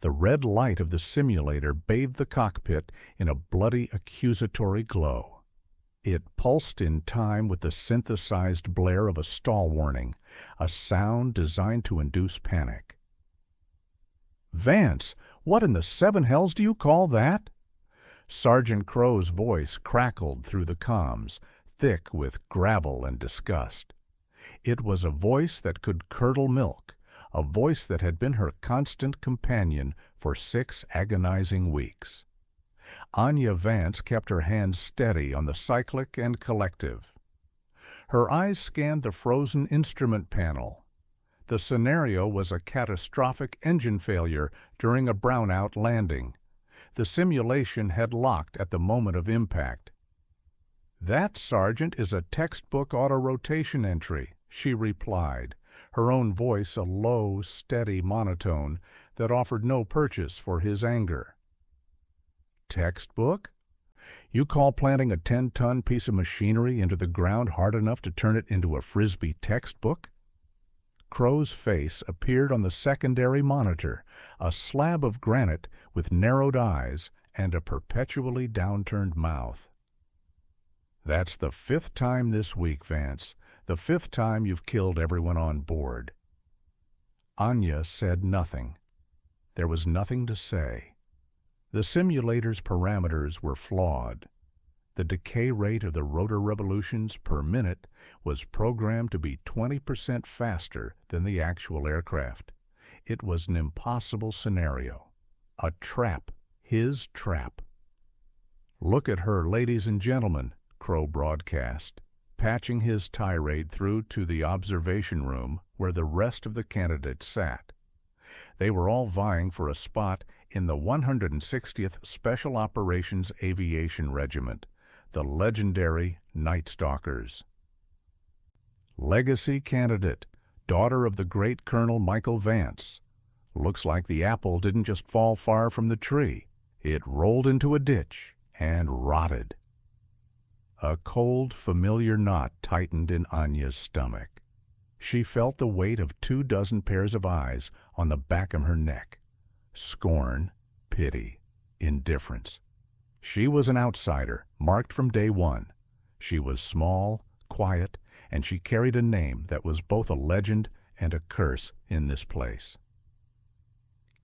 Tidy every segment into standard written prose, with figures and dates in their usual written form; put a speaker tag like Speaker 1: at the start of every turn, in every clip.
Speaker 1: The red light of the simulator bathed the cockpit in a bloody accusatory glow. It pulsed in time with the synthesized blare of a stall warning, a sound designed to induce panic. "Vance, what in the seven hells do you call that?" Sergeant Crow's voice crackled through the comms, thick with gravel and disgust. It was a voice that could curdle milk, a voice that had been her constant companion for 6 agonizing weeks. Anya Vance kept her hands steady on the cyclic and collective. Her eyes scanned the frozen instrument panel. The scenario was a catastrophic engine failure during a brownout landing. The simulation had locked at the moment of impact. "That, Sergeant, is a textbook auto-rotation entry," she replied, her own voice a low, steady monotone that offered no purchase for his anger. "Textbook? You call planting a 10-ton piece of machinery into the ground hard enough to turn it into a Frisbee textbook?" Crow's face appeared on the secondary monitor, a slab of granite with narrowed eyes and a perpetually downturned mouth. "That's the 5th time this week, Vance. The 5th time you've killed everyone on board." Anya said nothing. There was nothing to say. The simulator's parameters were flawed. The decay rate of the rotor revolutions per minute was programmed to be 20% faster than the actual aircraft. It was an impossible scenario. A trap. His trap. "Look at her, ladies and gentlemen," Crow broadcast, patching his tirade through to the observation room where the rest of the candidates sat. They were all vying for a spot in the 160th Special Operations Aviation Regiment, the legendary Night Stalkers. "Legacy candidate, daughter of the great Colonel Michael Vance. Looks like the apple didn't just fall far from the tree. It rolled into a ditch and rotted." A cold, familiar knot tightened in Anya's stomach. She felt the weight of 24 pairs of eyes on the back of her neck. Scorn, pity, indifference. She was an outsider, marked from day one. She was small, quiet, and she carried a name that was both a legend and a curse in this place.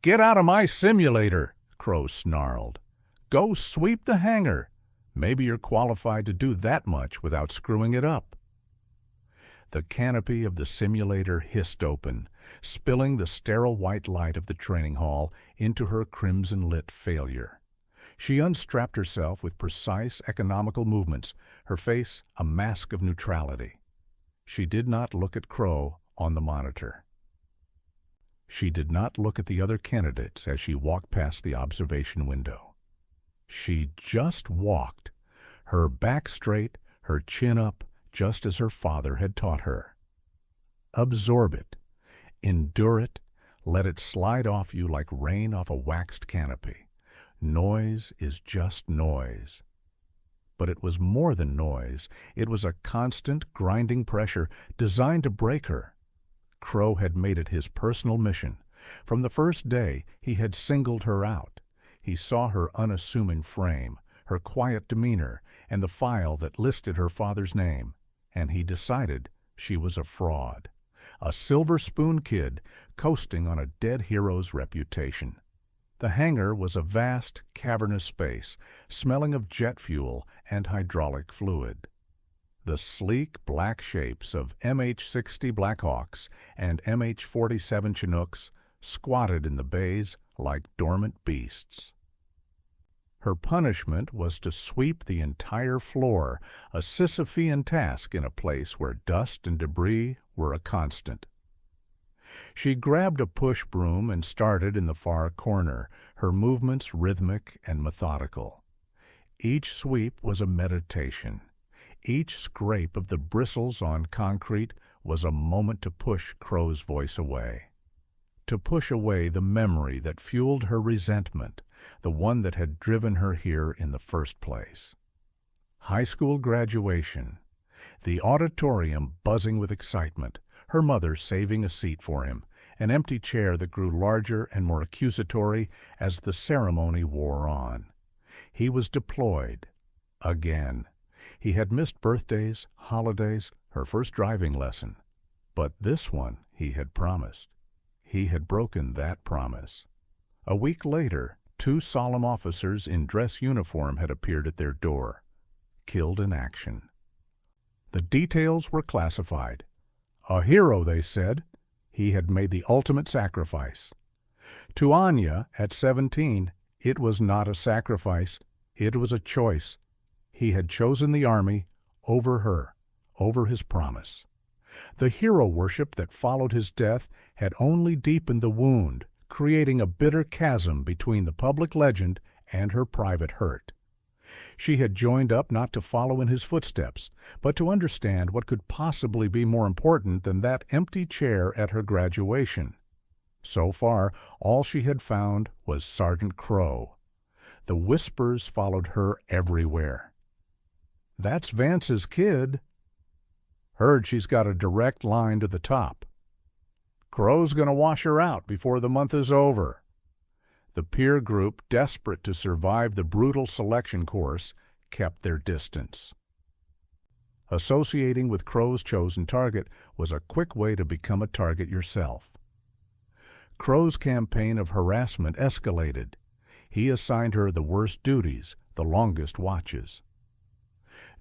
Speaker 1: "Get out of my simulator!" Crow snarled. "Go sweep the hangar. Maybe you're qualified to do that much without screwing it up." The canopy of the simulator hissed open, spilling the sterile white light of the training hall into her crimson-lit failure. She unstrapped herself with precise, economical movements, her face a mask of neutrality. She did not look at Crow on the monitor. She did not look at the other candidates as she walked past the observation window. She just walked, her back straight, her chin up, just as her father had taught her. Absorb it, endure it, let it slide off you like rain off a waxed canopy. Noise is just noise. But it was more than noise. It was a constant, grinding pressure designed to break her. Crow had made it his personal mission. From the first day, he had singled her out. He saw her unassuming frame, her quiet demeanor, and the file that listed her father's name, and he decided she was a fraud, a silver spoon kid coasting on a dead hero's reputation. The hangar was a vast, cavernous space, smelling of jet fuel and hydraulic fluid. The sleek black shapes of MH-60 Blackhawks and MH-47 Chinooks squatted in the bays like dormant beasts. Her punishment was to sweep the entire floor, a Sisyphean task in a place where dust and debris were a constant. She grabbed a push broom and started in the far corner, her movements rhythmic and methodical. Each sweep was a meditation. Each scrape of the bristles on concrete was a moment to push Crow's voice away. To push away the memory that fueled her resentment, the one that had driven her here in the first place. High school graduation, the auditorium buzzing with excitement, her mother saving a seat for him, an empty chair that grew larger and more accusatory as the ceremony wore on. He was deployed. Again. He had missed birthdays, holidays, her first driving lesson. But this one he had promised. He had broken that promise. A week later, 2 solemn officers in dress uniform had appeared at their door, killed in action. The details were classified. A hero, they said. He had made the ultimate sacrifice. To Anya, at 17, it was not a sacrifice. It was a choice. He had chosen the Army over her, over his promise. The hero worship that followed his death had only deepened the wound, creating a bitter chasm between the public legend and her private hurt. She had joined up not to follow in his footsteps, but to understand what could possibly be more important than that empty chair at her graduation. So far, all she had found was Sergeant Crow. The whispers followed her everywhere. "That's Vance's kid." "Heard she's got a direct line to the top." "Crow's going to wash her out before the month is over." The peer group, desperate to survive the brutal selection course, kept their distance. Associating with Crow's chosen target was a quick way to become a target yourself. Crow's campaign of harassment escalated. He assigned her the worst duties, the longest watches.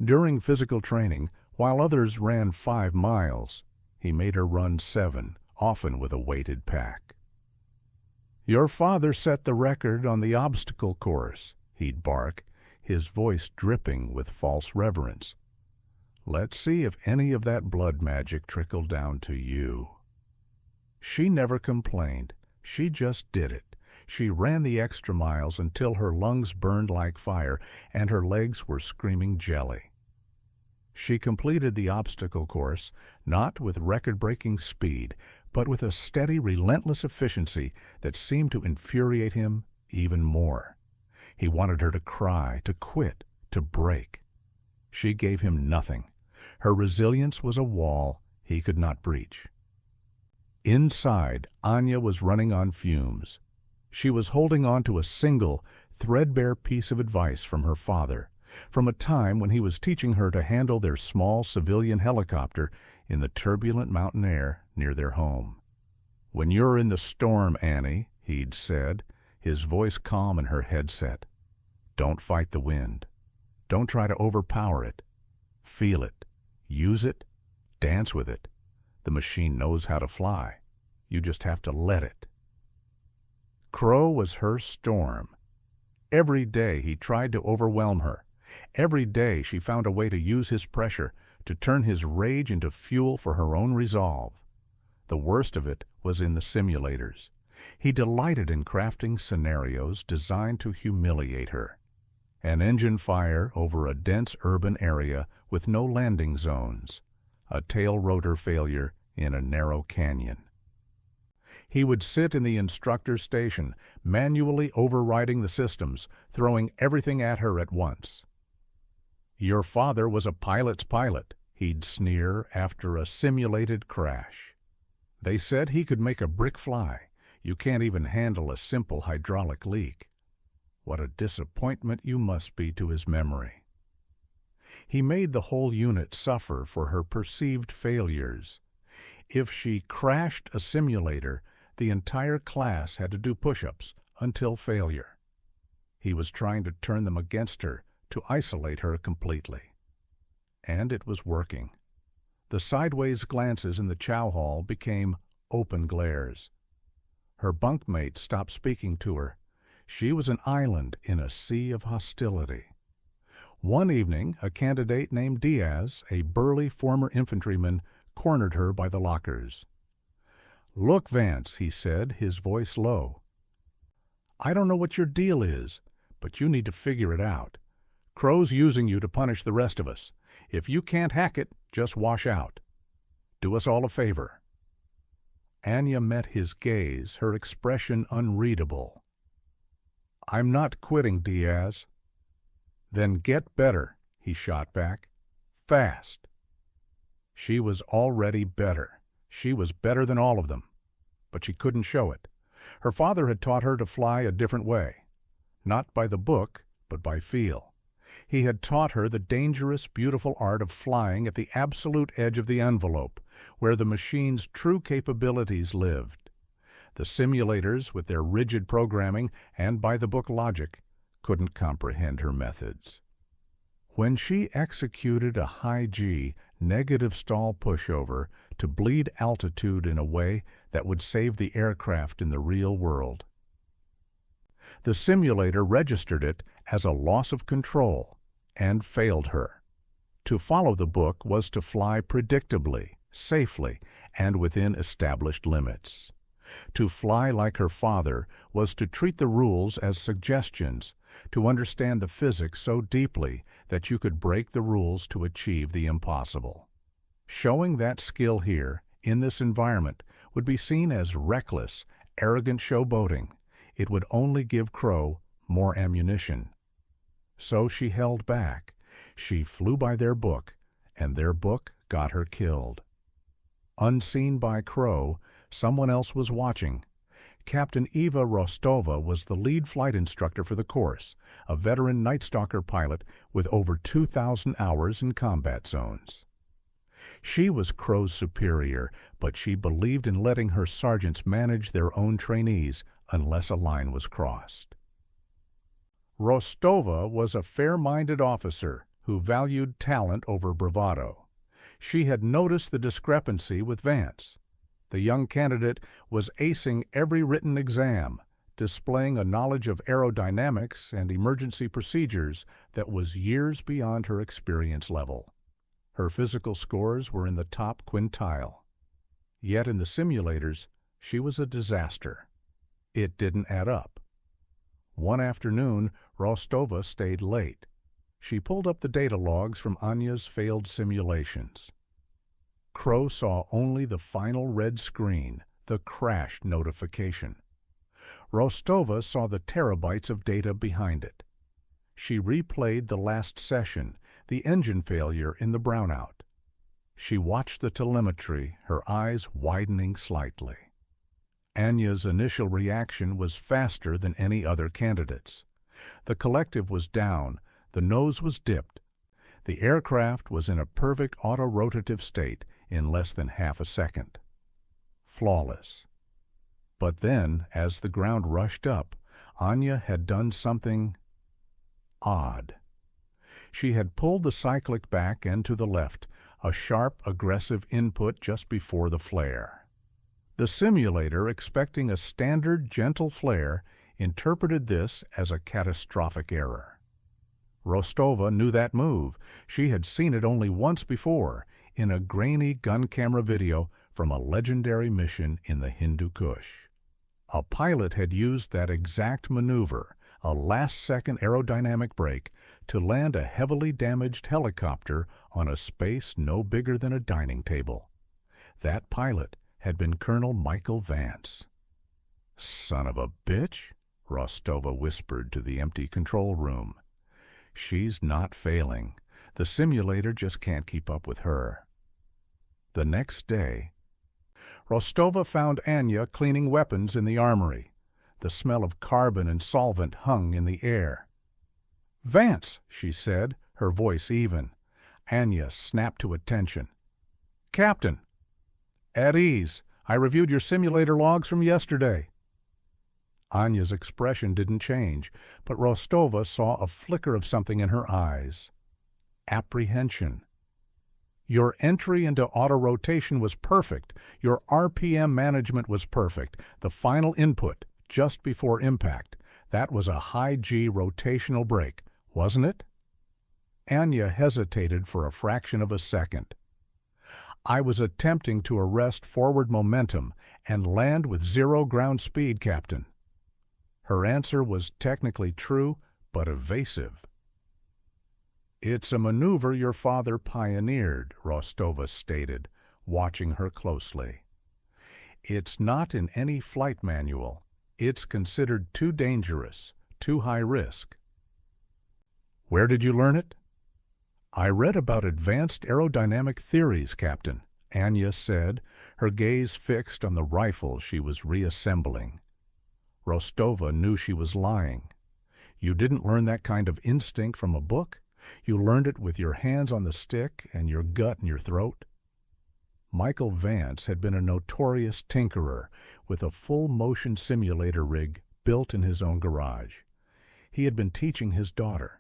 Speaker 1: During physical training, while others ran 5 miles, he made her run 7, often with a weighted pack. "Your father set the record on the obstacle course," he'd bark, his voice dripping with false reverence. "Let's see if any of that blood magic trickled down to you." She never complained. She just did it. She ran the extra miles until her lungs burned like fire and her legs were screaming jelly. She completed the obstacle course, not with record-breaking speed, but with a steady, relentless efficiency that seemed to infuriate him even more. He wanted her to cry, to quit, to break. She gave him nothing. Her resilience was a wall he could not breach. Inside, Anya was running on fumes. She was holding on to a single, threadbare piece of advice from her father, from a time when he was teaching her to handle their small civilian helicopter in the turbulent mountain air near their home. "When you're in the storm, Annie," he'd said, his voice calm in her headset, "don't fight the wind. Don't try to overpower it. Feel it. Use it. Dance with it. The machine knows how to fly. You just have to let it." Crow was her storm. Every day he tried to overwhelm her. Every day she found a way to use his pressure, to turn his rage into fuel for her own resolve. The worst of it was in the simulators. He delighted in crafting scenarios designed to humiliate her. An engine fire over a dense urban area with no landing zones. A tail rotor failure in a narrow canyon. He would sit in the instructor's station, manually overriding the systems, throwing everything at her at once. "Your father was a pilot's pilot," he'd sneer after a simulated crash. "They said he could make a brick fly. You can't even handle a simple hydraulic leak." What a disappointment you must be to his memory. He made the whole unit suffer for her perceived failures. If she crashed a simulator, the entire class had to do push-ups until failure. He was trying to turn them against her, to isolate her completely. And it was working. The sideways glances in the chow hall became open glares. Her bunkmate stopped speaking to her. She was an island in a sea of hostility. One evening, a candidate named Diaz, a burly former infantryman, cornered her by the lockers. "Look, Vance," he said, his voice low. "I don't know what your deal is, but you need to figure it out. Crow's using you to punish the rest of us. If you can't hack it, just wash out. Do us all a favor." Anya met his gaze, her expression unreadable. "I'm not quitting, Diaz." "Then get better," he shot back. "Fast." She was already better. She was better than all of them. but she couldn't show it. Her father had taught her to fly a different way. Not by the book, but by feel. He had taught her the dangerous, beautiful art of flying at the absolute edge of the envelope, where the machine's true capabilities lived. The simulators, with their rigid programming and by-the-book logic, couldn't comprehend her methods. When she executed a high-G, negative stall pushover to bleed altitude in a way that would save the aircraft in the real world, the simulator registered it as a loss of control and failed her. To follow the book was to fly predictably, safely, and within established limits. To fly like her father was to treat the rules as suggestions, to understand the physics so deeply that you could break the rules to achieve the impossible. Showing that skill here, in this environment, would be seen as reckless, arrogant showboating. It would only give Crow more ammunition. So she held back. She flew by their book, and their book got her killed. Unseen by Crow, someone else was watching. Captain Eva Rostova was the lead flight instructor for the course, a veteran Night Stalker pilot with over 2,000 hours in combat zones. She was Crow's superior, but she believed in letting her sergeants manage their own trainees unless a line was crossed. Rostova was a fair-minded officer who valued talent over bravado. She had noticed the discrepancy with Vance. The young candidate was acing every written exam, displaying a knowledge of aerodynamics and emergency procedures that was years beyond her experience level. Her physical scores were in the top quintile. Yet in the simulators, she was a disaster. It didn't add up. One afternoon, Rostova stayed late. She pulled up the data logs from Anya's failed simulations. Crow saw only the final red screen, the crash notification. Rostova saw the terabytes of data behind it. She replayed the last session, the engine failure in the brownout. She watched the telemetry, her eyes widening slightly. Anya's initial reaction was faster than any other candidate's. The collective was down, the nose was dipped. The aircraft was in a perfect autorotative state in less than half a second. Flawless. But then, as the ground rushed up, Anya had done something odd. She had pulled the cyclic back and to the left, a sharp, aggressive input just before the flare. The simulator, expecting a standard, gentle flare, interpreted this as a catastrophic error. Rostova knew that move. She had seen it only once before, in a grainy gun camera video from a legendary mission in the Hindu Kush. A pilot had used that exact maneuver, a last-second aerodynamic brake, to land a heavily damaged helicopter on a space no bigger than a dining table. That pilot had been Colonel Michael Vance. "Son of a bitch," Rostova whispered to the empty control room. "She's not failing. The simulator just can't keep up with her." The next day, Rostova found Anya cleaning weapons in the armory. The smell of carbon and solvent hung in the air. "Vance," she said, her voice even. Anya snapped to attention. "Captain." "At ease. I reviewed your simulator logs from yesterday." Anya's expression didn't change, but Rostova saw a flicker of something in her eyes. Apprehension. "Your entry into auto-rotation was perfect. Your RPM management was perfect. The final input, just before impact, that was a high-G rotational brake, wasn't it?" Anya hesitated for a fraction of a second. "I was attempting to arrest forward momentum and land with 0 ground speed, Captain." Her answer was technically true, but evasive. "It's a maneuver your father pioneered," Rostova stated, watching her closely. "It's not in any flight manual. It's considered too dangerous, too high risk." "Where did you learn it?" "I read about advanced aerodynamic theories, Captain. Anya said, her gaze fixed on the rifle she was reassembling. Rostova knew she was lying. You didn't learn that kind of instinct from a book. You learned it with your hands on the stick and your gut in your throat. Michael Vance had been a notorious tinkerer with a full-motion simulator rig built in his own garage. He had been teaching his daughter,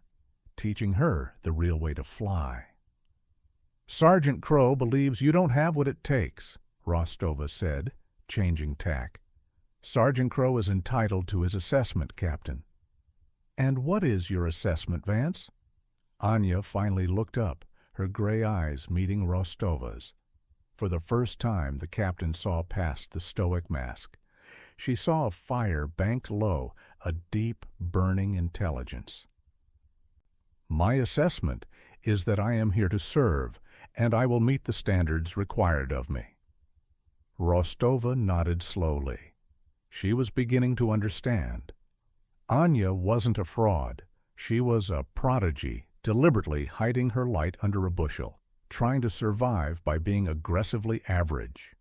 Speaker 1: teaching her the real way to fly. "Sergeant Crow believes you don't have what it takes," Rostova said, changing tack. "Sergeant Crow is entitled to his assessment, Captain." "And what is your assessment, Vance?" Anya finally looked up, her gray eyes meeting Rostova's. For the first time, the captain saw past the stoic mask. She saw a fire banked low, a deep, burning intelligence. "My assessment is that I am here to serve, and I will meet the standards required of me." Rostova nodded slowly. She was beginning to understand. Anya wasn't a fraud. She was a prodigy, deliberately hiding her light under a bushel, trying to survive by being aggressively average.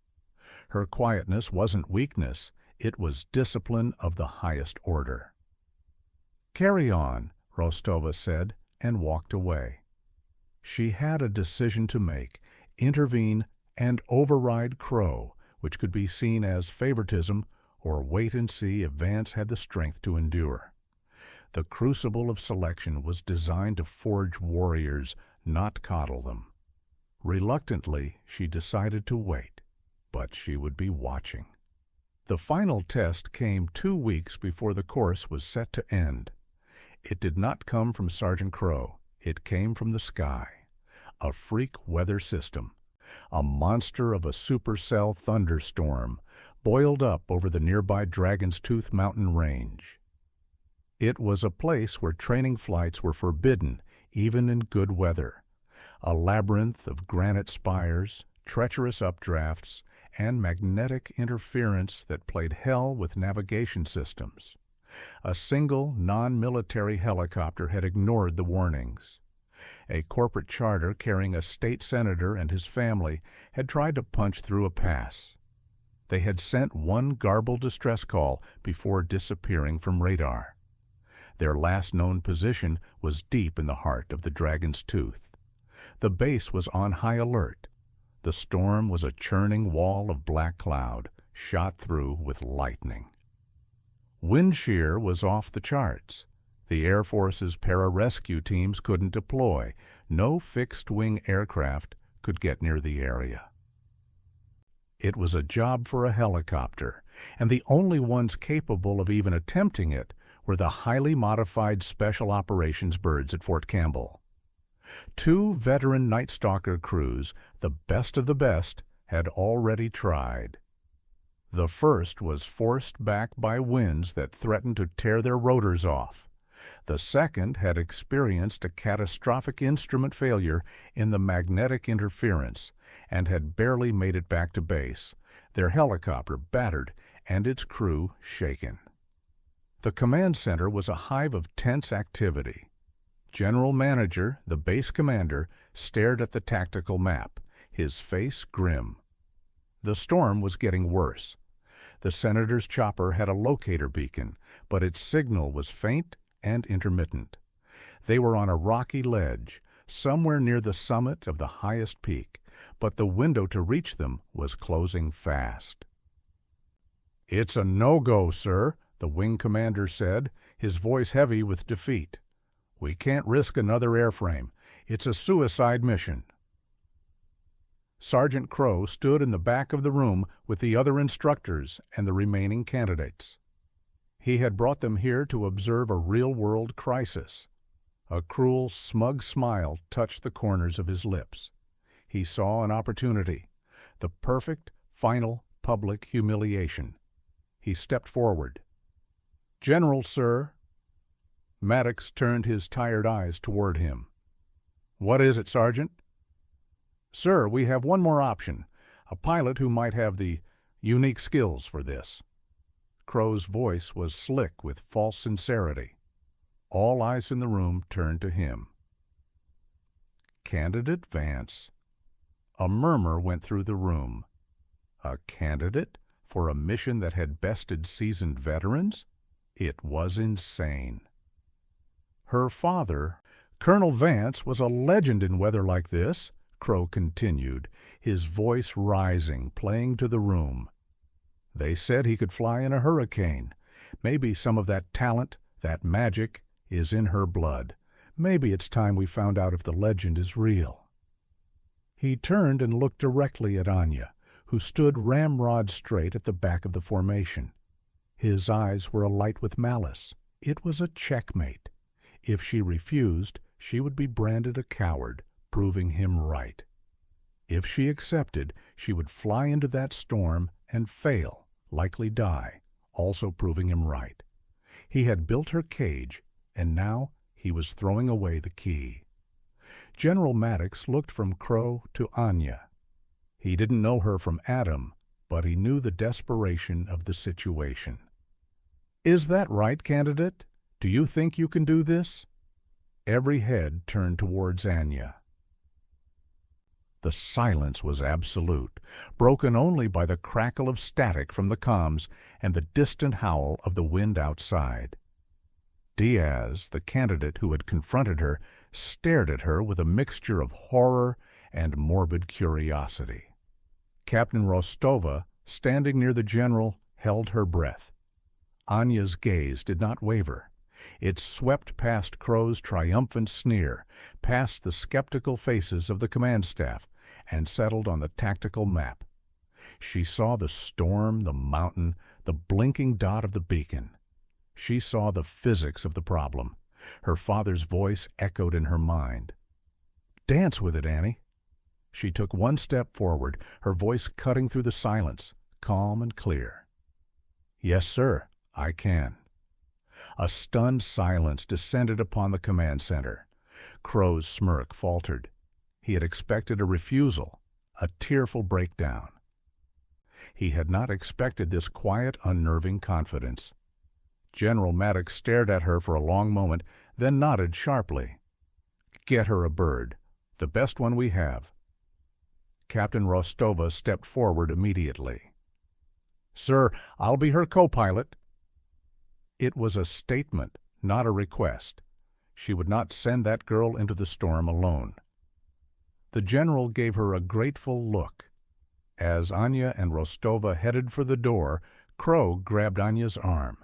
Speaker 1: Her quietness wasn't weakness, it was discipline of the highest order. "Carry on," Rostova said, and walked away. She had a decision to make: intervene and override Crow, which could be seen as favoritism, or wait and see if Vance had the strength to endure. The crucible of selection was designed to forge warriors, not coddle them. Reluctantly, she decided to wait, but she would be watching. The final test came 2 weeks before the course was set to end. It did not come from Sergeant Crow. It came from the sky. A freak weather system. A monster of a supercell thunderstorm boiled up over the nearby Dragon's Tooth mountain range. It was a place where training flights were forbidden, even in good weather. A labyrinth of granite spires, treacherous updrafts, and magnetic interference that played hell with navigation systems. A single non-military helicopter had ignored the warnings. A corporate charter carrying a state senator and his family had tried to punch through a pass. They had sent one garbled distress call before disappearing from radar. Their last known position was deep in the heart of the Dragon's Tooth. The base was on high alert. The storm was a churning wall of black cloud, shot through with lightning. Wind shear was off the charts. The Air Force's pararescue teams couldn't deploy. No fixed-wing aircraft could get near the area. It was a job for a helicopter, and the only ones capable of even attempting it were the highly modified Special Operations birds at Fort Campbell. 2 veteran Night Stalker crews, the best of the best, had already tried. The first was forced back by winds that threatened to tear their rotors off. The second had experienced a catastrophic instrument failure in the magnetic interference and had barely made it back to base, their helicopter battered and its crew shaken. The command center was a hive of tense activity. General Manager, the base commander, stared at the tactical map, his face grim. The storm was getting worse. The senator's chopper had a locator beacon, but its signal was faint and intermittent. They were on a rocky ledge, somewhere near the summit of the highest peak, but the window to reach them was closing fast. "It's a no-go, sir," the wing commander said, his voice heavy with defeat. "We can't risk another airframe. It's a suicide mission." Sergeant Crow stood in the back of the room with the other instructors and the remaining candidates. He had brought them here to observe a real-world crisis. A cruel, smug smile touched the corners of his lips. He saw an opportunity, the perfect, final, public humiliation. He stepped forward. "General, sir." Maddox turned his tired eyes toward him. "What is it, Sergeant?" "Sir, we have one more option, a pilot who might have the unique skills for this." Crow's voice was slick with false sincerity. All eyes in the room turned to him. "Candidate Vance." A murmur went through the room. A candidate for a mission that had bested seasoned veterans? It was insane. Her father, Colonel Vance, was a legend in weather like this, Crow continued, his voice rising, playing to the room. They said he could fly in a hurricane. Maybe some of that talent, that magic, is in her blood. Maybe it's time we found out if the legend is real. He turned and looked directly at Anya, who stood ramrod straight at the back of the formation. His eyes were alight with malice. It was a checkmate. If she refused, she would be branded a coward, proving him right. If she accepted, she would fly into that storm and fail, likely die, also proving him right. He had built her cage, and now he was throwing away the key. General Maddox looked from Crow to Anya. He didn't know her from Adam, but he knew the desperation of the situation. "Is that right, candidate? Do you think you can do this?" Every head turned towards Anya. The silence was absolute, broken only by the crackle of static from the comms and the distant howl of the wind outside. Diaz, the candidate who had confronted her, stared at her with a mixture of horror and morbid curiosity. Captain Rostova, standing near the general, held her breath. Anya's gaze did not waver. It swept past Crow's triumphant sneer, past the skeptical faces of the command staff, and settled on the tactical map. She saw the storm, the mountain, the blinking dot of the beacon. She saw the physics of the problem. Her father's voice echoed in her mind. "Dance with it, Annie." She took one step forward, her voice cutting through the silence, calm and clear. "Yes, sir, I can." A stunned silence descended upon the command center. Crow's smirk faltered. He had expected a refusal, a tearful breakdown. He had not expected this quiet, unnerving confidence. General Maddox stared at her for a long moment, then nodded sharply. "Get her a bird, the best one we have." Captain Rostova stepped forward immediately. "Sir, I'll be her co-pilot." It was a statement, not a request. She would not send that girl into the storm alone. The general gave her a grateful look. As Anya and Rostova headed for the door, Crow grabbed Anya's arm.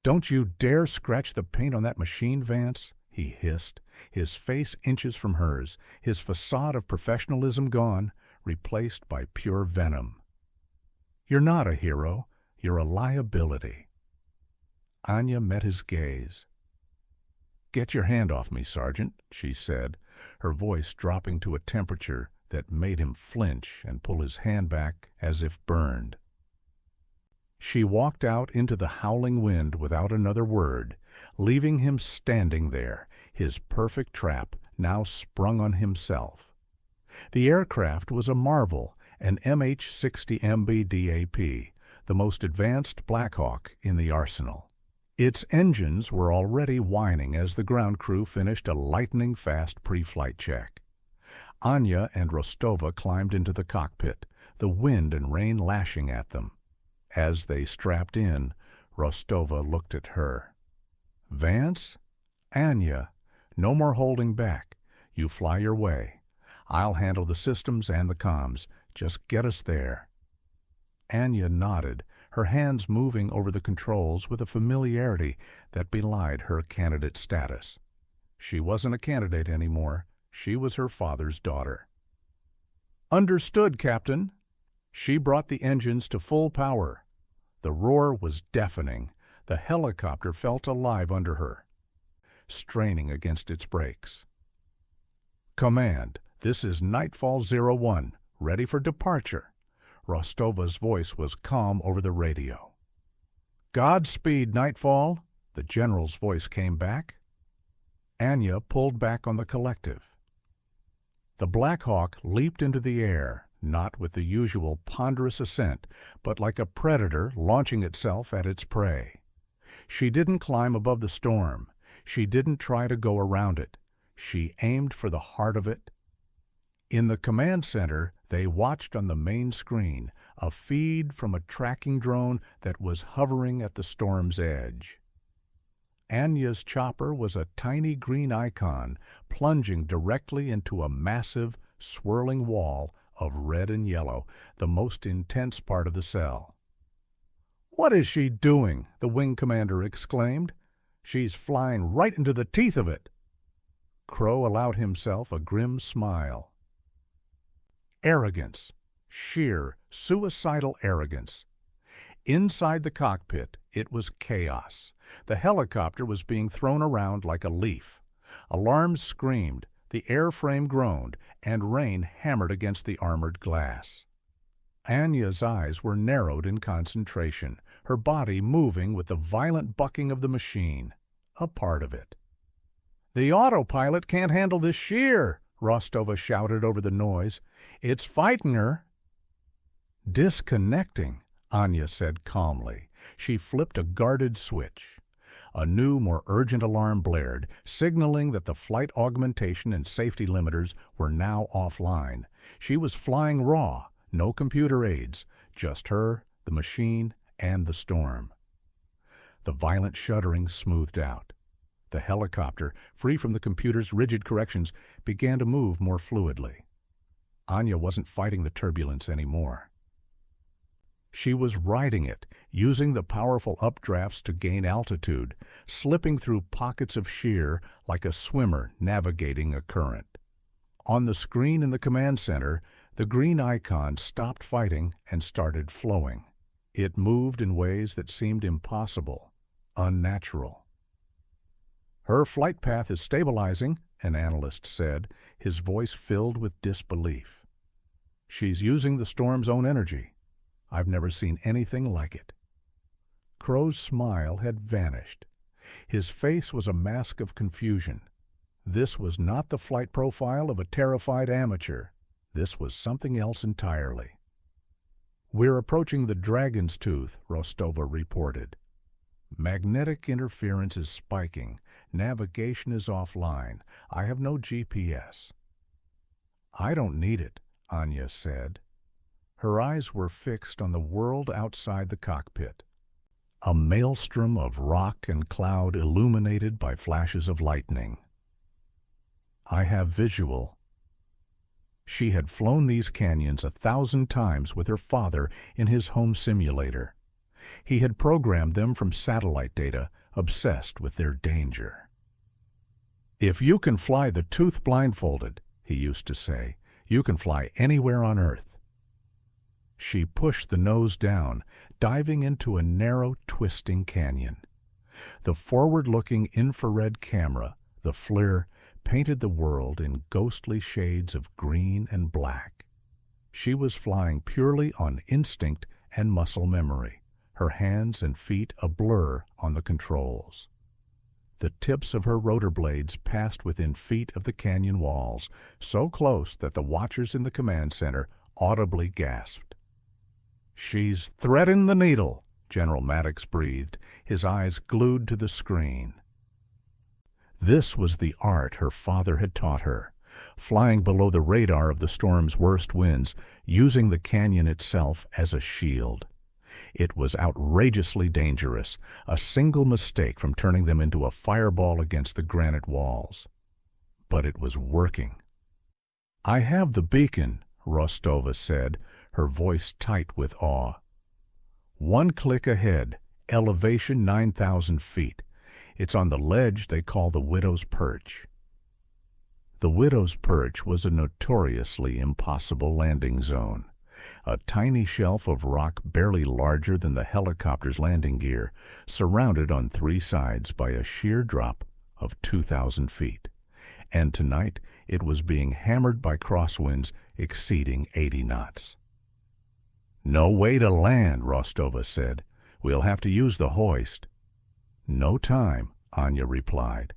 Speaker 1: "Don't you dare scratch the paint on that machine, Vance," he hissed, his face inches from hers, his facade of professionalism gone, replaced by pure venom. "You're not a hero. You're a liability." Anya met his gaze. "Get your hand off me, Sergeant," she said, her voice dropping to a temperature that made him flinch and pull his hand back as if burned. She walked out into the howling wind without another word, leaving him standing there, his perfect trap now sprung on himself. The aircraft was a marvel, an MH-60MB DAP, the most advanced Black Hawk in the arsenal. Its engines were already whining as the ground crew finished a lightning-fast pre-flight check. Anya and Rostova climbed into the cockpit, the wind and rain lashing at them. As they strapped in, Rostova looked at her. "Vance? Anya, no more holding back. You fly your way. I'll handle the systems and the comms. Just get us there." Anya nodded, her hands moving over the controls with a familiarity that belied her candidate status. She wasn't a candidate anymore. She was her father's daughter. "Understood, Captain." She brought the engines to full power. The roar was deafening. The helicopter felt alive under her, straining against its brakes. "Command, this is Nightfall 01, ready for departure." Rostova's voice was calm over the radio. "Godspeed, Nightfall," the general's voice came back. Anya pulled back on the collective. The Black Hawk leaped into the air, not with the usual ponderous ascent, but like a predator launching itself at its prey. She didn't climb above the storm. She didn't try to go around it. She aimed for the heart of it. In the command center, they watched on the main screen a feed from a tracking drone that was hovering at the storm's edge. Anya's chopper was a tiny green icon plunging directly into a massive, swirling wall of red and yellow, the most intense part of the cell. "What is she doing?" the wing commander exclaimed. "She's flying right into the teeth of it." Crow allowed himself a grim smile. Arrogance. Sheer, suicidal arrogance. Inside the cockpit, it was chaos. The helicopter was being thrown around like a leaf. Alarms screamed, the airframe groaned, and rain hammered against the armored glass. Anya's eyes were narrowed in concentration, her body moving with the violent bucking of the machine, a part of it. "The autopilot can't handle this shear," Rostova shouted over the noise. "It's fighting her." "Disconnecting," Anya said calmly. She flipped a guarded switch. A new, more urgent alarm blared, signaling that the flight augmentation and safety limiters were now offline. She was flying raw, no computer aids, just her, the machine, and the storm. The violent shuddering smoothed out. The helicopter, free from the computer's rigid corrections, began to move more fluidly. Anya wasn't fighting the turbulence anymore. She was riding it, using the powerful updrafts to gain altitude, slipping through pockets of shear like a swimmer navigating a current. On the screen in the command center, the green icon stopped fighting and started flowing. It moved in ways that seemed impossible, unnatural. "Her flight path is stabilizing," an analyst said, his voice filled with disbelief. "She's using the storm's own energy. I've never seen anything like it." Crow's smile had vanished. His face was a mask of confusion. This was not the flight profile of a terrified amateur. This was something else entirely. "We're approaching the Dragon's Tooth," Rostova reported. "Magnetic interference is spiking. Navigation is offline. I have no GPS." "I don't need it," Anya said. Her eyes were fixed on the world outside the cockpit. A maelstrom of rock and cloud illuminated by flashes of lightning. "I have visual." She had flown these canyons 1,000 times with her father in his home simulator. He had programmed them from satellite data, obsessed with their danger. "If you can fly the Tooth blindfolded," he used to say, "you can fly anywhere on Earth." She pushed the nose down, diving into a narrow, twisting canyon. The forward-looking infrared camera, the FLIR, painted the world in ghostly shades of green and black. She was flying purely on instinct and muscle memory, her hands and feet a blur on the controls. The tips of her rotor blades passed within feet of the canyon walls, so close that the watchers in the command center audibly gasped. "She's threading the needle," General Maddox breathed, his eyes glued to the screen. This was the art her father had taught her, flying below the radar of the storm's worst winds, using the canyon itself as a shield. It was outrageously dangerous, a single mistake from turning them into a fireball against the granite walls. But it was working. "I have the beacon," Rostova said, her voice tight with awe. "One click ahead, elevation 9,000 feet. It's on the ledge they call the Widow's Perch." The Widow's Perch was a notoriously impossible landing zone. A tiny shelf of rock barely larger than the helicopter's landing gear, surrounded on 3 sides by a sheer drop of 2,000 feet. And tonight it was being hammered by crosswinds exceeding 80 knots. "No way to land," Rostova said. "We'll have to use the hoist." "No time," Anya replied.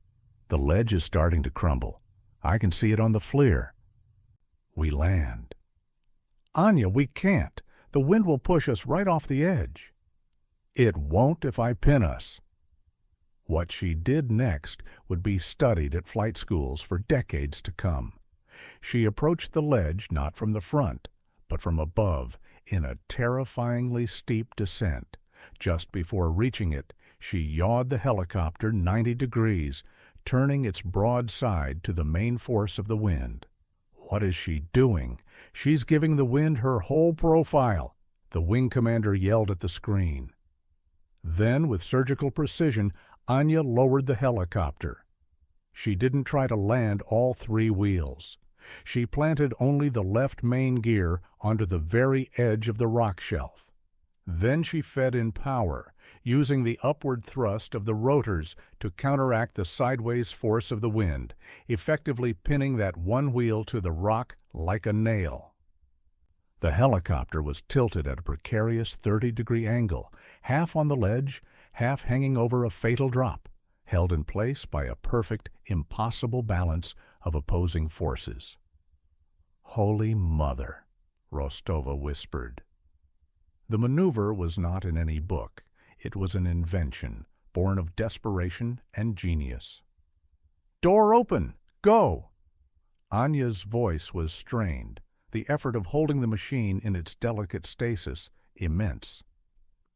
Speaker 1: "The ledge is starting to crumble. I can see it on the FLIR." We land. "Anya, we can't. The wind will push us right off the edge." "It won't if I pin us." What she did next would be studied at flight schools for decades to come. She approached the ledge not from the front, but from above, in a terrifyingly steep descent. Just before reaching it, she yawed the helicopter 90 degrees, turning its broad side to the main force of the wind. "What is she doing? She's giving the wind her whole profile," the wing commander yelled at the screen. Then, with surgical precision, Anya lowered the helicopter. She didn't try to land all 3 wheels. She planted only the left main gear onto the very edge of the rock shelf. Then she fed in power, using the upward thrust of the rotors to counteract the sideways force of the wind, effectively pinning that one wheel to the rock like a nail. The helicopter was tilted at a precarious 30-degree angle, half on the ledge, half hanging over a fatal drop, held in place by a perfect, impossible balance of opposing forces. "Holy Mother," Rostova whispered. The maneuver was not in any book. It was an invention, born of desperation and genius. "Door open! Go!" Anya's voice was strained, the effort of holding the machine in its delicate stasis immense.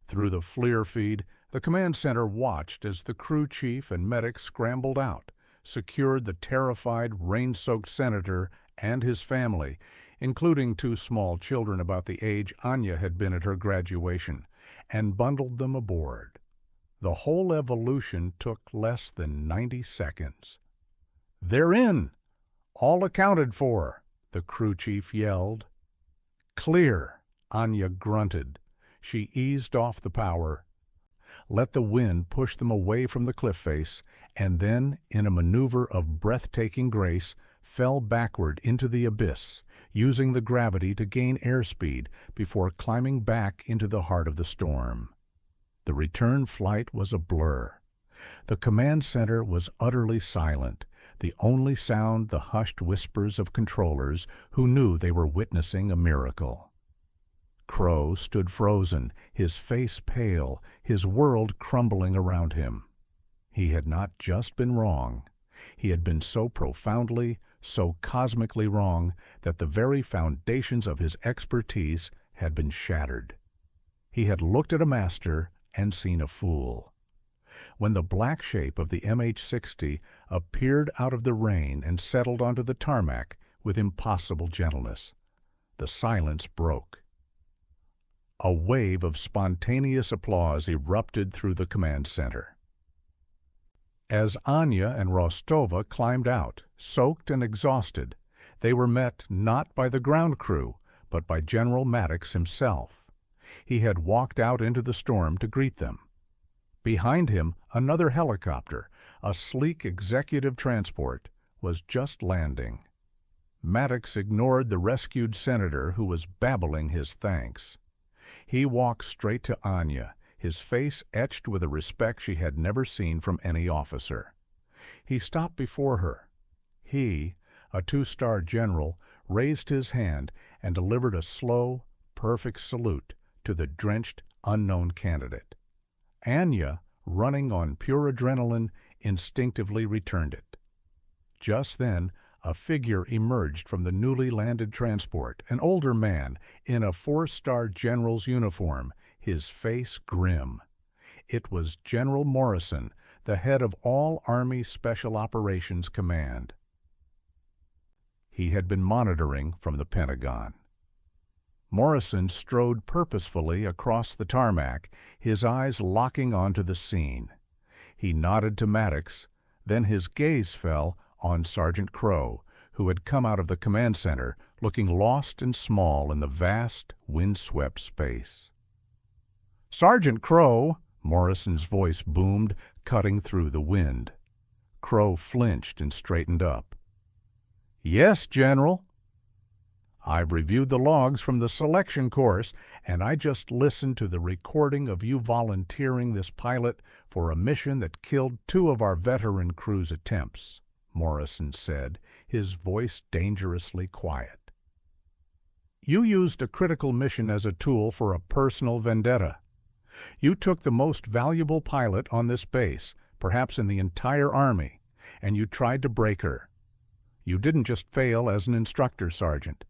Speaker 1: Through the FLIR feed, the command center watched as the crew chief and medic scrambled out, secured the terrified, rain-soaked senator and his family, including 2 small children about the age Anya had been at her graduation, and bundled them aboard. The whole evolution took less than 90 seconds. "They're in! All accounted for!" the crew chief yelled. "Clear!" Anya grunted. She eased off the power, let the wind push them away from the cliff face, and then, in a maneuver of breathtaking grace, fell backward into the abyss, using the gravity to gain airspeed before climbing back into the heart of the storm. The return flight was a blur. The command center was utterly silent, the only sound the hushed whispers of controllers who knew they were witnessing a miracle. Crow stood frozen, his face pale, his world crumbling around him. He had not just been wrong. He had been so profoundly, so cosmically wrong that the very foundations of his expertise had been shattered. He had looked at a master and seen a fool. When the black shape of the MH-60 appeared out of the rain and settled onto the tarmac with impossible gentleness, the silence broke. A wave of spontaneous applause erupted through the command center. As Anya and Rostova climbed out, soaked and exhausted, they were met not by the ground crew, but by General Maddox himself. He had walked out into the storm to greet them. Behind him, another helicopter, a sleek executive transport, was just landing. Maddox ignored the rescued senator who was babbling his thanks. He walked straight to Anya, his face etched with a respect she had never seen from any officer. He stopped before her. He, a 2-star general, raised his hand and delivered a slow, perfect salute to the drenched, unknown candidate. Anya, running on pure adrenaline, instinctively returned it. Just then, a figure emerged from the newly landed transport, an older man in a 4-star general's uniform, his face grim. It was General Morrison, the head of all Army Special Operations Command. He had been monitoring from the Pentagon. Morrison strode purposefully across the tarmac, his eyes locking onto the scene. He nodded to Maddox, then his gaze fell on Sergeant Crow, who had come out of the command center, looking lost and small in the vast, wind-swept space. "Sergeant Crow!" Morrison's voice boomed, cutting through the wind. Crow flinched and straightened up. "Yes, General." "I've reviewed the logs from the selection course, and I just listened to the recording of you volunteering this pilot for a mission that killed 2 of our veteran crew's attempts," Morrison said, his voice dangerously quiet. "You used a critical mission as a tool for a personal vendetta. You took the most valuable pilot on this base, perhaps in the entire Army, and you tried to break her. You didn't just fail as an instructor, Sergeant.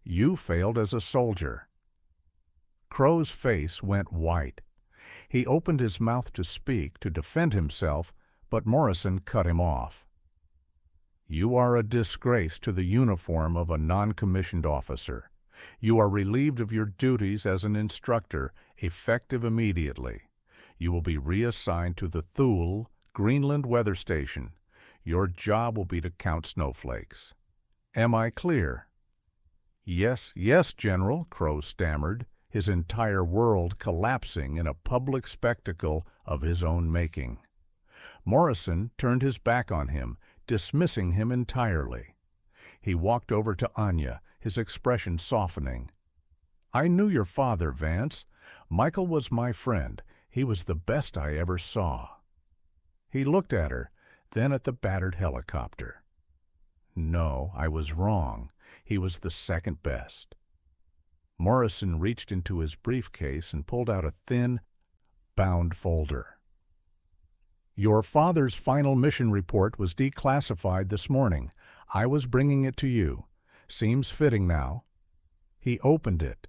Speaker 1: You failed as a soldier." Crow's face went white. He opened his mouth to speak, to defend himself, but Morrison cut him off. "You are a disgrace to the uniform of a non-commissioned officer. You are relieved of your duties as an instructor, effective immediately. You will be reassigned to the Thule, Greenland Weather Station. Your job will be to count snowflakes. Am I clear?" "Yes, yes, General," Crow stammered, his entire world collapsing in a public spectacle of his own making. Morrison turned his back on him, dismissing him entirely. He walked over to Anya, his expression softening. "I knew your father, Vance. Michael was my friend. He was the best I ever saw." He looked at her, then at the battered helicopter. "No, I was wrong. He was the second best." Morrison reached into his briefcase and pulled out a thin, bound folder. "Your father's final mission report was declassified this morning. I was bringing it to you. Seems fitting now." He opened it.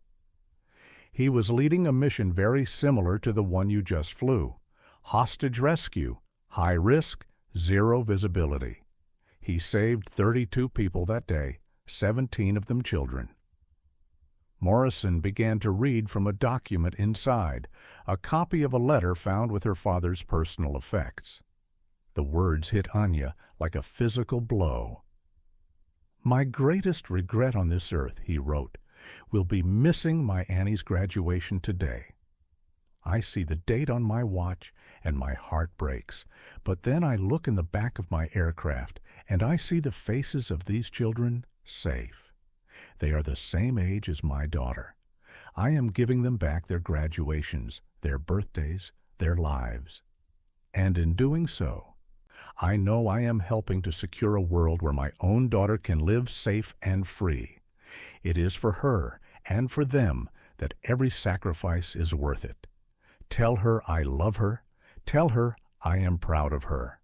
Speaker 1: "He was leading a mission very similar to the one you just flew. Hostage rescue, high risk, zero visibility. He saved 32 people that day, 17 of them children." Morrison began to read from a document inside, a copy of a letter found with her father's personal effects. The words hit Anya like a physical blow. "My greatest regret on this earth," he wrote, "will be missing my Annie's graduation today. I see the date on my watch and my heart breaks, but then I look in the back of my aircraft and I see the faces of these children safe. They are the same age as my daughter. I am giving them back their graduations, their birthdays, their lives. And in doing so, I know I am helping to secure a world where my own daughter can live safe and free. It is for her and for them that every sacrifice is worth it. Tell her I love her. Tell her I am proud of her."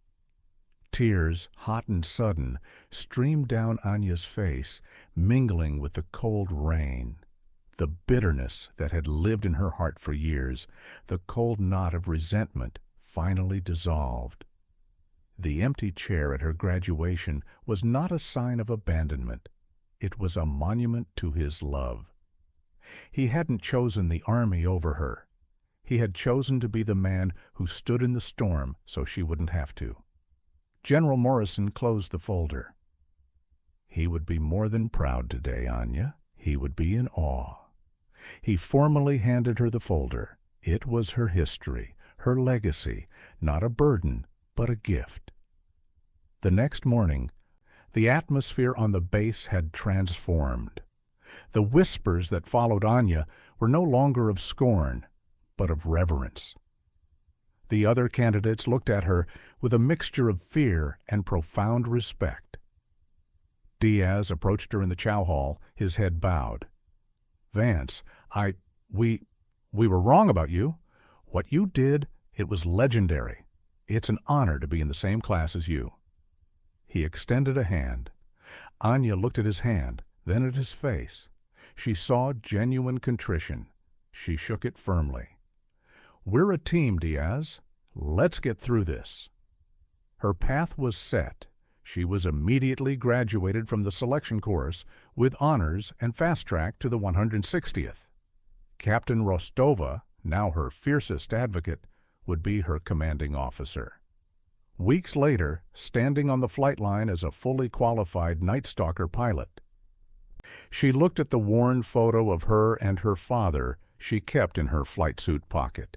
Speaker 1: Tears, hot and sudden, streamed down Anya's face, mingling with the cold rain. The bitterness that had lived in her heart for years, the cold knot of resentment, finally dissolved. The empty chair at her graduation was not a sign of abandonment. It was a monument to his love. He hadn't chosen the army over her. He had chosen to be the man who stood in the storm so she wouldn't have to. General Morrison closed the folder. "He would be more than proud today, Anya. He would be in awe." He formally handed her the folder. It was her history, her legacy, not a burden, but a gift. The next morning, the atmosphere on the base had transformed. The whispers that followed Anya were no longer of scorn, but of reverence. The other candidates looked at her with a mixture of fear and profound respect. Diaz approached her in the chow hall, his head bowed. "Vance, we were wrong about you. What you did, it was legendary. It's an honor to be in the same class as you." He extended a hand. Anya looked at his hand, then at his face. She saw genuine contrition. She shook it firmly. "We're a team, Diaz. Let's get through this." Her path was set. She was immediately graduated from the selection course with honors and fast-tracked to the 160th. Captain Rostova, now her fiercest advocate, would be her commanding officer. Weeks later, standing on the flight line as a fully qualified Night Stalker pilot, she looked at the worn photo of her and her father she kept in her flight suit pocket.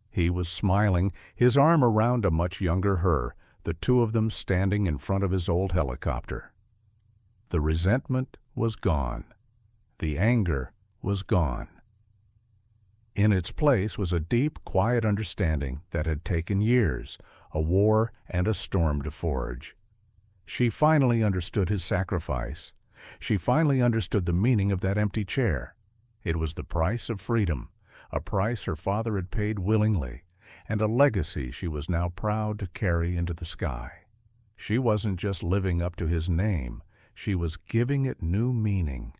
Speaker 1: He was smiling, his arm around a much younger her, the two of them standing in front of his old helicopter. The resentment was gone. The anger was gone. In its place was a deep, quiet understanding that had taken years, a war and a storm to forge. She finally understood his sacrifice. She finally understood the meaning of that empty chair. It was the price of freedom, a price her father had paid willingly, and a legacy she was now proud to carry into the sky. She wasn't just living up to his name, she was giving it new meaning.